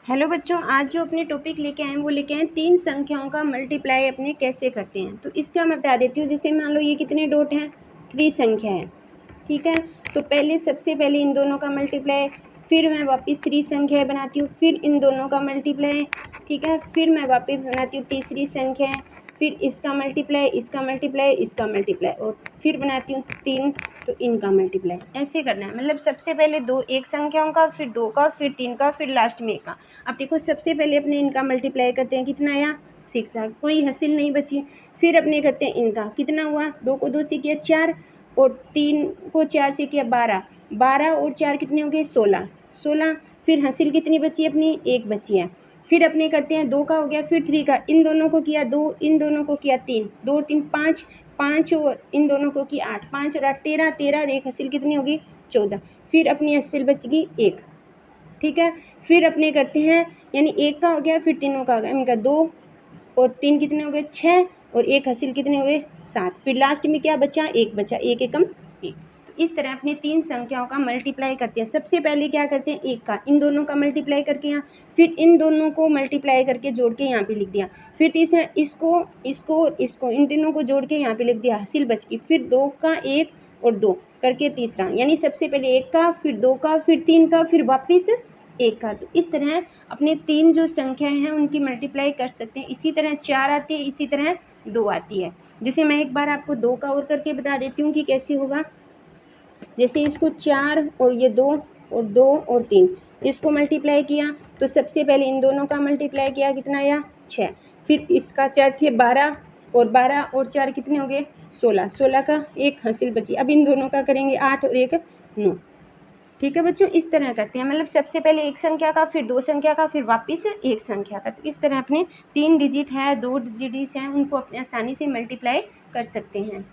Hello बच्चों, आज जो अपने टॉपिक लेके आए हैं वो लेके आए 3 संख्याओं का मल्टीप्लाई अपने कैसे करते हैं। तो इसका मैं बता देती हूँ। जैसे मान लो ये कितने डॉट हैं, त्रिसंख्या है, ठीक है। तो सबसे पहले इन दोनों का मल्टीप्लाई, फिर मैं वापस त्रिसंख्या बनाती हूँ, फिर इन दोनों का मल्टीप्लाई, ठीक है। फिर मैं वापस बनाती हूँ तीसरी संख्या, फिर इसका मल्टीप्लाई, इसका मल्टीप्लाई, इसका मल्टीप्लाई, और फिर बनाती हूँ 3, तो इनका मल्टीप्लाई। ऐसे करना है, मतलब सबसे पहले एक संख्याओं का, फिर 2 का, फिर 3 का, फिर लास्ट में 1 का। अब देखो, सबसे पहले अपने इनका मल्टीप्लाई करते हैं, कितना आया 6 आ, कोई हासिल नहीं बची। फिर अपने करते हैं इनका, कितना हुआ, 2 को 2 से किया 4, और 3 को 4 से किया 12, 12 और 4 कितने हो गए 16, 16। फिर हासिल कितनी बची अपनी, 1 बची है। फिर अपने करते हैं 2 का हो गया, फिर 3 का, इन दोनों को किया 2, इन दोनों को किया 3, 2 3 5, 5 और इन दोनों को किया 8, 5 और 8 13, 13 और 1 हासिल कितनी होगी 14। फिर अपनी हासिल बच गई 1, ठीक है। फिर अपने करते हैं, यानी 1 का हो गया, फिर तीनों का हो गया, इनका 2 और 3 कितने हो गए 6, और 1 हासिल कितने हो गए 7। फिर लास्ट में क्या बचा, 1 बचा, 1 एकम 1। तो इस तरह अपने 3 संख्याओं का मल्टीप्लाई करते हैं। सबसे पहले क्या करते हैं, 1 का, इन दोनों का मल्टीप्लाई करके यहाँ, फिर इन दोनों को मल्टीप्लाई करके जोड़ के यहाँ पे लिख दिया। फिर तीसरा इसको, इसको, इसको, इन तीनों को जोड़ के यहाँ पे लिख दिया, हासिल बच गई। फिर 2 का 1 और 2 करके तीसरा, यानी सबसे पहले 1 का, फिर 2 का, फिर 3 का, फिर वापिस 1 का। तो इस तरह अपने 3 जो संख्याएं हैं उनकी मल्टीप्लाई कर सकते हैं। इसी तरह 4 आती है, इसी तरह 2 आती है। जैसे मैं एक बार आपको 2 का और करके बता देती हूँ कि कैसे होगा। जैसे इसको 4 और ये 2 और 2 और 3, इसको मल्टीप्लाई किया, तो सबसे पहले इन दोनों का मल्टीप्लाई किया, कितना आया 6। फिर इसका 4 थे 12, और 12 और 4 कितने हो गए 16, 16 का 1 हासिल बची। अब इन दोनों का करेंगे 8 और 1 9, ठीक है बच्चों। इस तरह करते हैं, मतलब सबसे पहले 1 संख्या का, फिर 2 संख्या का, फिर वापस 1 संख्या का। तो इस तरह अपने 3 डिजिट है, 2 डिजिट हैं, उनको अपने आसानी से मल्टीप्लाई कर सकते हैं।